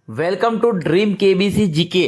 Welcome to dream KBC GK.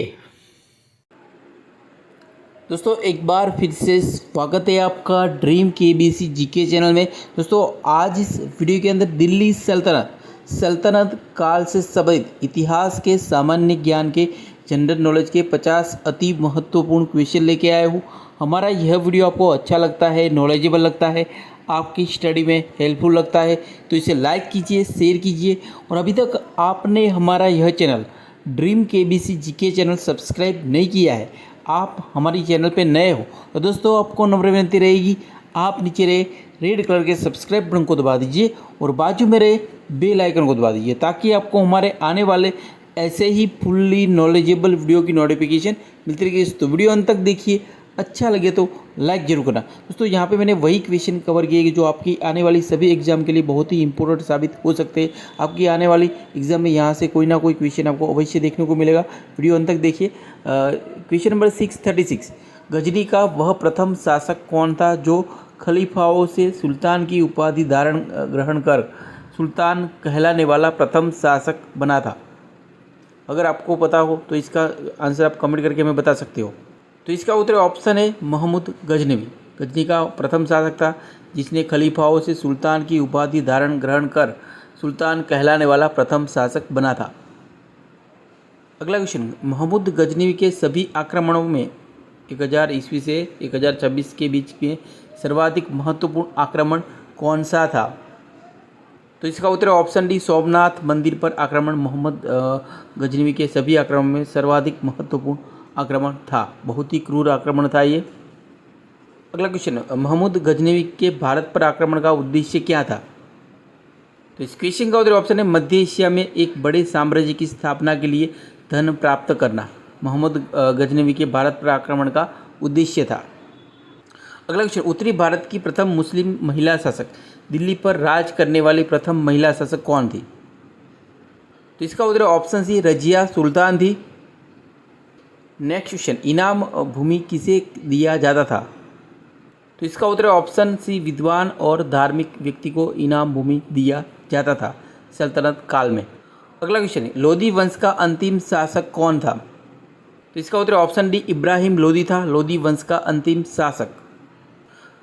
दोस्तों एक बार फिर से स्वागत है आपका ड्रीम केबीसी जीके चैनल में। दोस्तों आज इस वीडियो के अंदर दिल्ली सल्तनत काल से संबंधित इतिहास के सामान्य ज्ञान के जनरल नॉलेज के 50 अति महत्वपूर्ण क्वेश्चन लेके आया हूँ। हमारा यह वीडियो आपको अच्छा लगता है, नॉलेजेबल लगता है, आपकी स्टडी में हेल्पफुल लगता है तो इसे लाइक कीजिए, शेयर कीजिए। और अभी तक आपने हमारा यह channel dream KBC GK channel subscribe नहीं किया है, आप हमारी चैनल पे नए हो तो दोस्तों आपको नम्र विनती रहेगी, आप नीचे रहे रेड कलर के सब्सक्राइब बटन को दबा दीजिए और बाजू में रहे बेल आइकन को दबा दीजिए ताकि आपको हमारे आने वाले ऐसे ही फुल्ली नॉलेजेबल वीडियो की नोटिफिकेशन मिलती रहेगी। तो वीडियो अंत तक देखिए, अच्छा लगे तो लाइक जरूर करना। दोस्तों यहाँ पे मैंने वही क्वेश्चन कवर किए कि जो आपकी आने वाली सभी एग्जाम के लिए बहुत ही इंपॉर्टेंट साबित हो सकते हैं। आपकी आने वाली एग्जाम में यहाँ से कोई ना कोई क्वेश्चन आपको अवश्य देखने को मिलेगा, वीडियो अंत तक देखिए। क्वेश्चन नंबर 636, गजनी का वह प्रथम शासक कौन था जो खलीफाओं से सुल्तान की उपाधि ग्रहण कर सुल्तान कहलाने वाला प्रथम शासक बना था? अगर आपको पता हो तो इसका आंसर आप कमेंट करके हमें बता सकते हो। तो इसका उत्तर ऑप्शन है महमूद गजनवी। गजनी का प्रथम शासक था जिसने खलीफाओं से सुल्तान की उपाधि ग्रहण कर सुल्तान कहलाने वाला प्रथम शासक बना था। अगला क्वेश्चन, महमूद गजनवी के सभी आक्रमणों में 1000 ईस्वी से 1026 के बीच में सर्वाधिक महत्वपूर्ण आक्रमण कौन सा था? तो इसका उत्तर ऑप्शन डी सोमनाथ मंदिर पर आक्रमण मोहम्मद गजनवी के सभी आक्रमण में सर्वाधिक महत्वपूर्ण आक्रमण था। बहुत ही क्रूर आक्रमण था ये। अगला क्वेश्चन, महमूद गजनवी के भारत पर आक्रमण का उद्देश्य क्या था? तो इस क्वेश्चन का उत्तर ऑप्शन है मध्य एशिया में एक बड़े साम्राज्य की स्थापना के लिए धन प्राप्त करना मोहम्मद गजनवी के भारत पर आक्रमण का उद्देश्य था। अगला क्वेश्चन, उत्तरी भारत की प्रथम मुस्लिम महिला शासक, दिल्ली पर राज करने वाली प्रथम महिला शासक कौन थी? तो इसका उत्तर ऑप्शन सी रजिया सुल्तान थी। नेक्स्ट क्वेश्चन, इनाम भूमि किसे दिया जाता था? तो इसका उत्तर ऑप्शन सी विद्वान और धार्मिक व्यक्ति को इनाम भूमि दिया जाता था सल्तनत काल में। अगला क्वेश्चन, लोदी वंश का अंतिम शासक कौन था? तो इसका उत्तर ऑप्शन डी इब्राहिम लोदी था, लोदी वंश का अंतिम शासक।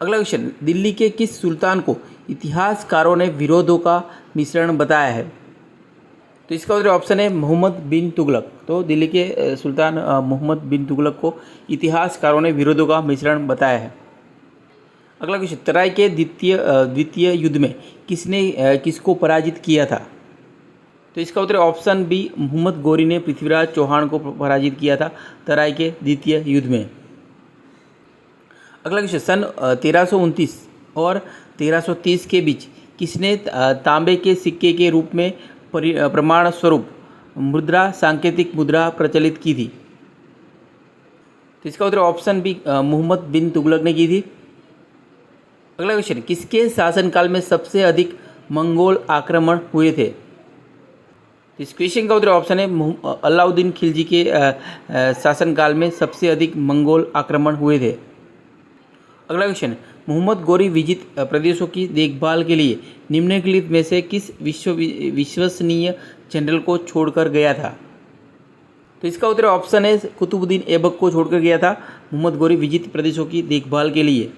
अगला क्वेश्चन, दिल्ली के किस सुल्तान को इतिहासकारों ने विरोधों का मिश्रण बताया है? तो इसका उत्तर ऑप्शन है मोहम्मद बिन तुगलक। तो दिल्ली के सुल्तान मोहम्मद बिन तुगलक को इतिहासकारों ने विरोधों का मिश्रण बताया है। अगला क्वेश्चन, तराई के द्वितीय युद्ध में किसको पराजित किया था? तो इसका उत्तर ऑप्शन बी मोहम्मद गौरी ने पृथ्वीराज चौहान को पराजित किया था तराई के द्वितीय युद्ध में। अगला क्वेश्चन, सन 1329 और 1330 के बीच किसने तांबे के सिक्के के रूप में प्रमाण स्वरूप मुद्रा सांकेतिक मुद्रा प्रचलित की थी? तो इसका उत्तर ऑप्शन बी मोहम्मद बिन तुगलक ने की थी। अगला क्वेश्चन, किसके शासनकाल में सबसे अधिक मंगोल आक्रमण हुए थे? इस क्वेश्चन का उत्तर ऑप्शन है अलाउद्दीन खिलजी के शासनकाल में सबसे अधिक मंगोल आक्रमण हुए थे। अगला क्वेश्चन, मोहम्मद गौरी विजित प्रदेशों की देखभाल के लिए निम्नलिखित में से किस विश्वसनीय जनरल को छोड़कर गया था? तो इसका उत्तर ऑप्शन है कुतुबुद्दीन ऐबक को छोड़कर गया था मोहम्मद गौरी विजित प्रदेशों की देखभाल के लिए।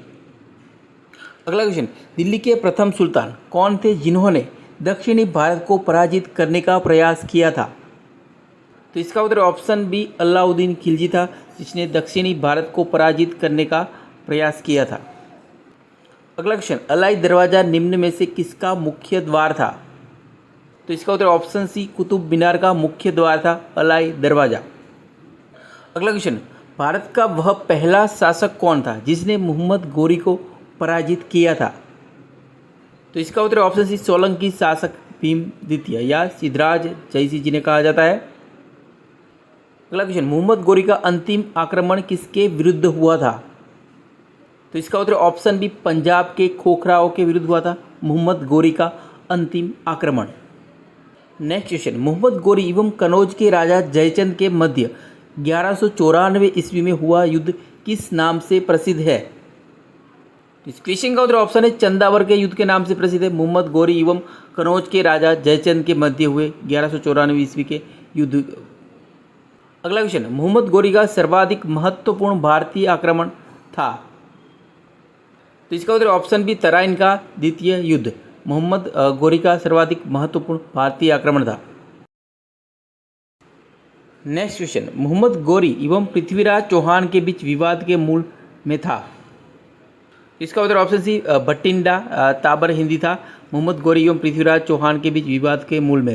अगला क्वेश्चन, दिल्ली के प्रथम सुल्तान कौन थे जिन्होंने दक्षिणी भारत को पराजित करने का प्रयास किया था? तो इसका उत्तर ऑप्शन बी अलाउद्दीन खिलजी था जिसने दक्षिणी भारत को पराजित करने का प्रयास किया था। अगला क्वेश्चन, अलाई दरवाज़ा निम्न में से किसका मुख्य द्वार था? तो इसका उत्तर ऑप्शन सी कुतुब मीनार का मुख्य द्वार था अलाई दरवाज़ा। अगला क्वेश्चन, भारत का वह पहला शासक कौन था जिसने मोहम्मद गौरी को पराजित किया था? तो इसका उत्तर ऑप्शन सी सोलंकी शासक भीम द्वितीय या सिद्धराज जयसिंह जिन्हें कहा जाता है। अगला क्वेश्चन, मोहम्मद गौरी का अंतिम आक्रमण किसके विरुद्ध हुआ था? तो इसका उत्तर ऑप्शन बी पंजाब के खोखराओं के विरुद्ध हुआ था मोहम्मद गौरी का अंतिम आक्रमण। नेक्स्ट क्वेश्चन, मोहम्मद गौरी एवं कनौज के राजा जयचंद के मध्य 1194 ईस्वी में हुआ युद्ध किस नाम से प्रसिद्ध है? इस क्वेश्चन का उत्तर ऑप्शन है चंदावर के युद्ध के नाम से प्रसिद्ध है। मोहम्मद गौरी एवं कनौज के राजा जयचंद के मध्य हुए 1194 ईस्वी के युद्ध। अगला क्वेश्चन, मोहम्मद गोरी का सर्वाधिक महत्वपूर्ण भारतीय आक्रमण था। तो इसका उत्तर ऑप्शन बी तराइन का द्वितीय युद्ध। मोहम्मद गोरी का सर्वाधिक महत्वपूर्ण भारतीय आक्रमण था। नेक्स्ट क्वेश्चन, मोहम्मद गोरी एवं पृथ्वीराज चौहान के बीच विवाद के मूल में था। इसका उत्तर ऑप्शन सी भटिंडा ताबर हिंदी था। मोहम्मद गोरी एवं पृथ्वीराज चौहान के बीच विवाद के मूल में।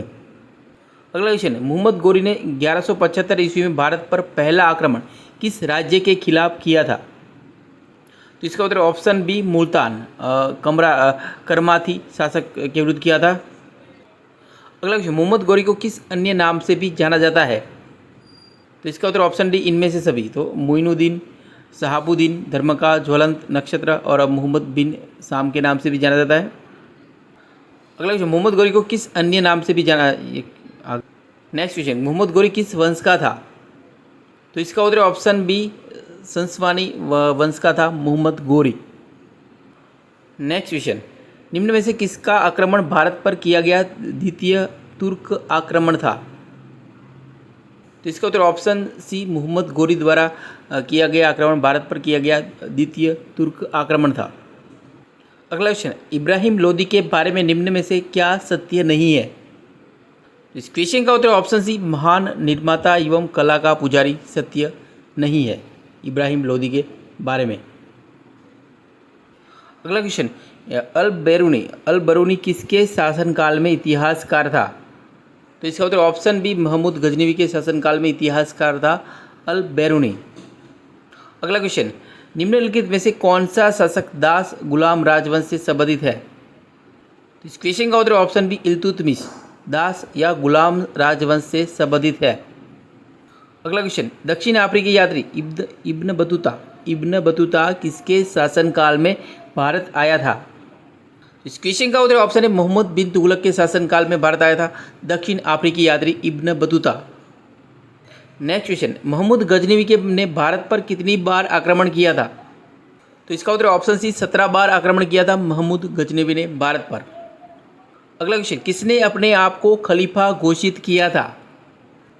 अगला क्वेश्चन, मोहम्मद गोरी ने 1175 ईस्वी में भारत पर पहला आक्रमण किस राज्य के खिलाफ किया था। तो इसका उत्तर ऑप्शन बी मुल्तान करमाथी शासक के विरुद्ध किया था। अगला क्वेश्चन, मोहम्मद गोरी को किस अन्य नाम से भी जाना जाता है। तो इसका उत्तर ऑप्शन डी इनमें से सभी। तो मोइनुद्दीन, शहाबुद्दीन, धर्म का ज्वलंत नक्षत्र और मोहम्मद बिन शाम के नाम से भी जाना जाता है। अगला क्वेश्चन, मोहम्मद गोरी को किस अन्य नाम से भी जाना। नेक्स्ट क्वेश्चन, मोहम्मद गोरी किस वंश का था। तो इसका उत्तर ऑप्शन बी संसवानी वंश का था मोहम्मद गोरी। नेक्स्ट क्वेश्चन, निम्न में से किसका आक्रमण भारत पर किया गया द्वितीय तुर्क आक्रमण था। तो इसका उत्तर ऑप्शन सी मोहम्मद गोरी द्वारा किया गया आक्रमण भारत पर किया गया द्वितीय तुर्क आक्रमण था। अगला क्वेश्चन, इब्राहिम लोदी के बारे में निम्न में से क्या सत्य नहीं है। इस क्वेश्चन का उत्तर ऑप्शन सी महान निर्माता एवं कला का पुजारी सत्य नहीं है इब्राहिम लोदी के बारे में। अगला क्वेश्चन, अल बरूनी किसके शासनकाल में इतिहासकार था। तो इसका उत्तर ऑप्शन बी महमूद गजनवी के शासनकाल में इतिहासकार था अल बैरूनी। अगला क्वेश्चन, निम्नलिखित में से कौन सा शासक दास गुलाम राजवंश से संबंधित है। तो इस क्वेश्चन का उत्तर ऑप्शन बी इल्तुतमिश दास या गुलाम राजवंश से संबंधित है। अगला क्वेश्चन, दक्षिण अफ्रीकी यात्री इब्न बतूता किसके शासनकाल में भारत आया था। इस क्वेश्चन का उत्तर ऑप्शन है मोहम्मद बिन तुगलक के शासनकाल में भारत आया था दक्षिण अफ्रीकी यात्री इब्न बतूता। नेक्स्ट क्वेश्चन, मोहम्मद गजनवी के ने भारत पर कितनी बार आक्रमण किया था। तो इसका उत्तर ऑप्शन सी 17 बार आक्रमण किया था मोहम्मद गजनवी ने भारत पर। अगला क्वेश्चन, किसने अपने आप को खलीफा घोषित किया था।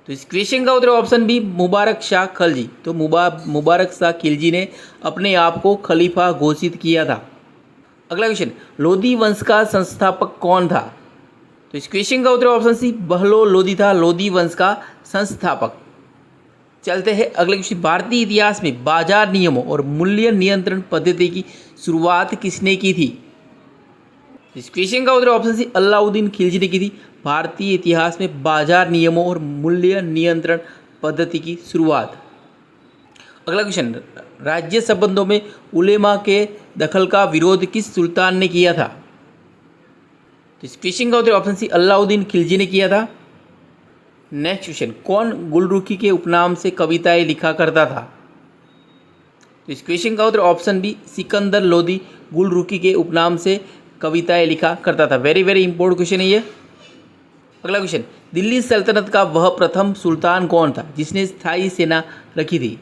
तो इस क्वेश्चन का उत्तर ऑप्शन बी मुबारक शाह खिलजी। तो मुबारक शाह खिलजी ने अपने आप को खलीफा घोषित किया था। अगला क्वेश्चन, लोदी वंश का संस्थापक कौन था। तो इस क्वेश्चन का उत्तर ऑप्शन सी बहलो लोदी था लोदी वंश का संस्थापक। चलते हैं अगले क्वेश्चन, भारतीय इतिहास में बाजार नियमों और मूल्य नियंत्रण पद्धति की शुरुआत किसने की थी। इस क्वेश्चन का उत्तर ऑप्शन सी अलाउद्दीन खिलजी ने की थी भारतीय इतिहास में बाजार नियमों और मूल्य नियंत्रण पद्धति की शुरुआत। अगला क्वेश्चन, राज्य संबंधों में उलेमा के दखल का विरोध किस सुल्तान ने किया था। तो इस क्वेश्चन का उत्तर ऑप्शन सी अलाउद्दीन खिलजी ने किया था। नेक्स्ट क्वेश्चन, कौन गुलरुखी के उपनाम से कविताएं लिखा करता था। तो इस क्वेश्चन का उत्तर ऑप्शन बी सिकंदर लोदी गुलरुखी के उपनाम से कविताएं लिखा करता था। वेरी वेरी इंपॉर्टेंट क्वेश्चन है ये। अगला क्वेश्चन, दिल्ली सल्तनत का वह प्रथम सुल्तान कौन था जिसने स्थायी सेना रखी थी।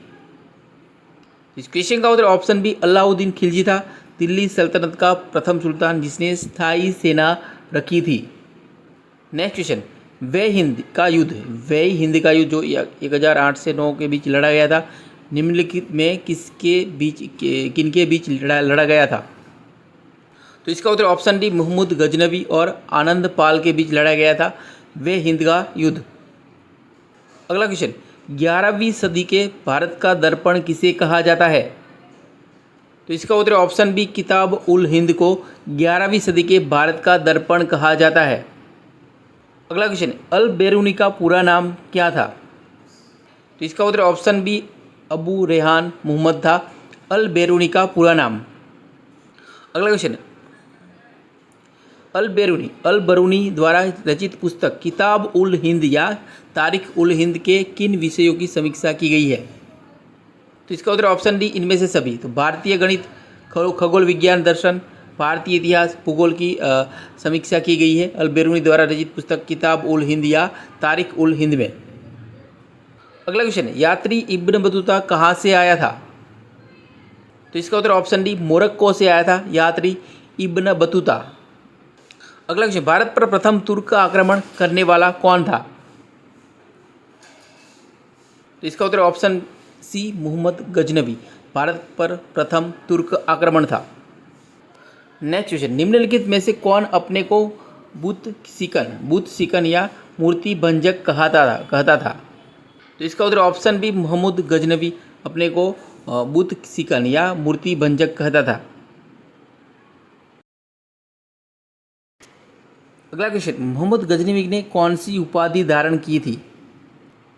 इस क्वेश्चन का उत्तर ऑप्शन बी अलाउद्दीन खिलजी था दिल्ली सल्तनत का प्रथम सुल्तान जिसने स्थायी सेना रखी थी। नेक्स्ट क्वेश्चन, वह हिंद का युद्ध जो 1008 से 9 के बीच लड़ा गया था निम्नलिखित में किनके बीच लड़ा गया था। तो इसका उत्तर ऑप्शन डी महमूद गजनवी और आनंद पाल के बीच लड़ा गया था वे हिंद का युद्ध। अगला क्वेश्चन, 11वीं सदी के भारत का दर्पण किसे कहा जाता है। तो इसका उत्तर ऑप्शन बी किताब उल हिंद को 11वीं सदी के भारत का दर्पण कहा जाता है। अगला क्वेश्चन, अल बैरूनी का पूरा नाम क्या था। तो इसका उत्तर ऑप्शन बी अबू रेहान मोहम्मद था अल बैरूनी का पूरा नाम। अगला क्वेश्चन, अल बरूनी द्वारा रचित पुस्तक किताब उल हिंद या तारीख उल हिंद के किन विषयों की समीक्षा की गई है। तो इसका उत्तर ऑप्शन डी इनमें से सभी। तो भारतीय गणित, खगोल विज्ञान, दर्शन, भारतीय इतिहास, भूगोल की समीक्षा की गई है अल बैरूनी द्वारा रचित पुस्तक किताब उल हिंद या तारीख उल हिंद में। अगला क्वेश्चन, यात्री इब्न बतूता कहाँ से आया था। तो इसका उत्तर ऑप्शन डी मोरक्को से आया था यात्री इब्न बतूता। अगला क्वेश्चन, भारत पर प्रथम तुर्क आक्रमण करने वाला कौन था। तो इसका उत्तर ऑप्शन सी मोहम्मद गजनवी भारत पर प्रथम तुर्क आक्रमण था। नेक्स्ट क्वेश्चन, निम्नलिखित में से कौन अपने को बुत सिकन या मूर्ति भंजक कहता था। तो इसका उत्तर ऑप्शन बी मोहम्मद गजनवी अपने को बुत सिकन या मूर्ति भंजक कहता था। अगला क्वेश्चन, मोहम्मद गजनवी ने कौन सी उपाधि धारण की थी।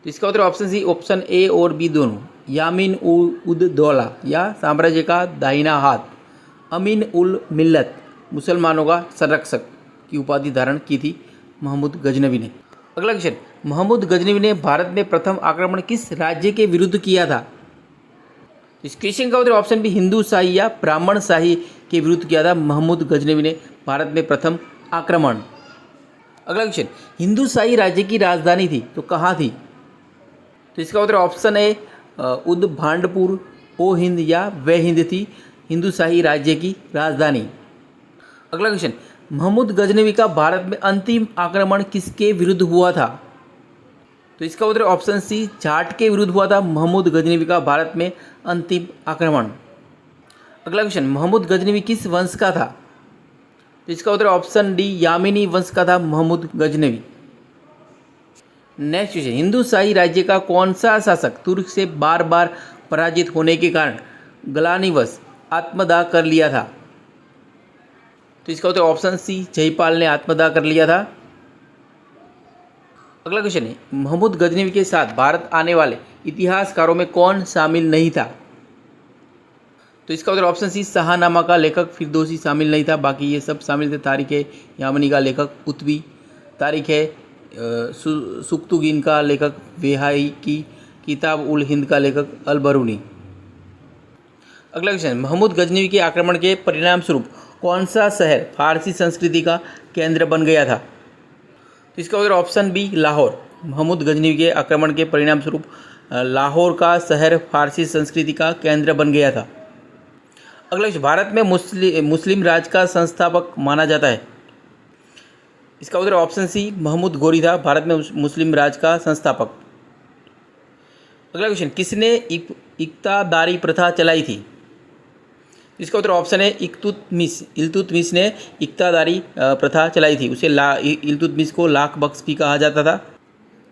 तो इसका उत्तर ऑप्शन सी ऑप्शन ए और बी दोनों, यामीन उद दौला या साम्राज्य का दाहिना हाथ, अमीन उल मिल्लत मुसलमानों का संरक्षक की उपाधि धारण की थी मोहम्मद गजनवी ने। अगला क्वेश्चन, मोहम्मद गजनवी ने भारत में प्रथम आक्रमण किस राज्य के विरुद्ध किया था। इस क्वेश्चन का उत्तर ऑप्शन बी हिंदू शाही या ब्राह्मण शाही के विरुद्ध किया था मोहम्मद गजनवी ने भारत में प्रथम आक्रमण। अगला क्वेश्चन, हिंदू शाही राज्य की राजधानी थी तो कहाँ थी। तो इसका उत्तर ऑप्शन ए उद भांडपुर ओ हिंद या वे हिंद थी हिंदू शाही राज्य की राजधानी। अगला क्वेश्चन, मोहम्मद गजनवी का भारत में अंतिम आक्रमण किसके विरुद्ध हुआ था। तो इसका उत्तर ऑप्शन सी जाट के विरुद्ध हुआ था मोहम्मद गजनवी का भारत में अंतिम आक्रमण। अगला क्वेश्चन, मोहम्मद गजनवी किस वंश का था। तो इसका उत्तर ऑप्शन डी यामिनी वंश का था मोहम्मद गजनवी। नेक्स्ट क्वेश्चन, हिंदू शाही राज्य का कौन सा शासक तुर्क से बार बार पराजित होने के कारण ग्लानिवश आत्मदाह कर लिया था। तो इसका उत्तर ऑप्शन सी जयपाल ने आत्मदाह कर लिया था। अगला क्वेश्चन है, मोहम्मद गजनवी के साथ भारत आने वाले इतिहासकारों में कौन शामिल नहीं था। तो इसका उत्तर ऑप्शन सी शाहनामा का लेखक फिरदौसी शामिल नहीं था, बाकी ये सब शामिल थे। तारिख है यामनी का लेखक उतबी, तारिख है सुक्तुगीन का लेखक वेहाई की, किताब उल हिंद का लेखक अल बरूनी। अगला क्वेश्चन, मोहम्मद गजनवी के आक्रमण के परिणाम स्वरूप कौन सा शहर फारसी संस्कृति का केंद्र बन गया था। तो इसका उत्तर ऑप्शन बी लाहौर। मोहम्मद गजनवी के आक्रमण के परिणाम स्वरूप लाहौर का शहर फारसी संस्कृति का केंद्र बन गया था। अगला, भारत में मुस्लिम राज का संस्थापक माना जाता है। इसका उत्तर ऑप्शन सी महमूद गोरी था भारत में मुस्लिम राज का संस्थापक। अगला क्वेश्चन, किसने इक्तादारी प्रथा चलाई थी। इसका उत्तर ऑप्शन है इल्तुतमिश ने इक्तादारी प्रथा चलाई थी। उसे इल्तुतमिश को लाख बख्श भी कहा जाता था।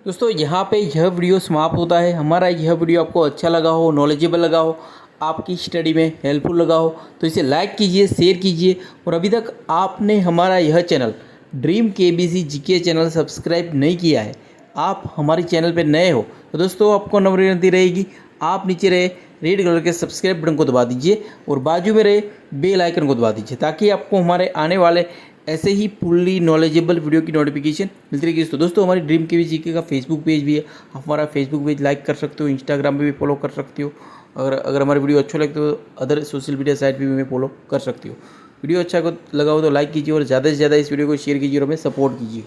दोस्तों, यहाँ पे यह वीडियो समाप्त होता है। हमारा यह वीडियो आपको अच्छा लगा हो, नॉलेजेबल लगा हो, आपकी स्टडी में हेल्पफुल लगा हो तो इसे लाइक कीजिए, शेयर कीजिए। और अभी तक आपने हमारा यह channel dream KBC GK channel subscribe नहीं किया है, आप हमारे चैनल पर नए हो तो दोस्तों आपको नम्र विनती रहेगी, आप नीचे रहे रेड कलर के सब्सक्राइब बटन को दबा दीजिए और बाजू में रहे बेल आइकन को दबा दीजिए ताकि आपको हमारे आने वाले ऐसे ही फुल्ली नॉलेजेबल वीडियो की नोटिफिकेशन मिलती रहेगी। तो दोस्तों, हमारी ड्रीम केबीसी जीके का फेसबुक पेज भी है, आप हमारा फेसबुक पेज लाइक कर सकते हो, इंस्टाग्राम पे भी फॉलो कर सकते हो। अगर हमारी वीडियो अच्छा लगता हो तो अदर सोशल मीडिया साइट भी हमें फॉलो कर सकते हो। वीडियो अच्छा लगा हो तो लाइक कीजिए और ज़्यादा से ज़्यादा इस वीडियो को शेयर कीजिए और हमें सपोर्ट कीजिए।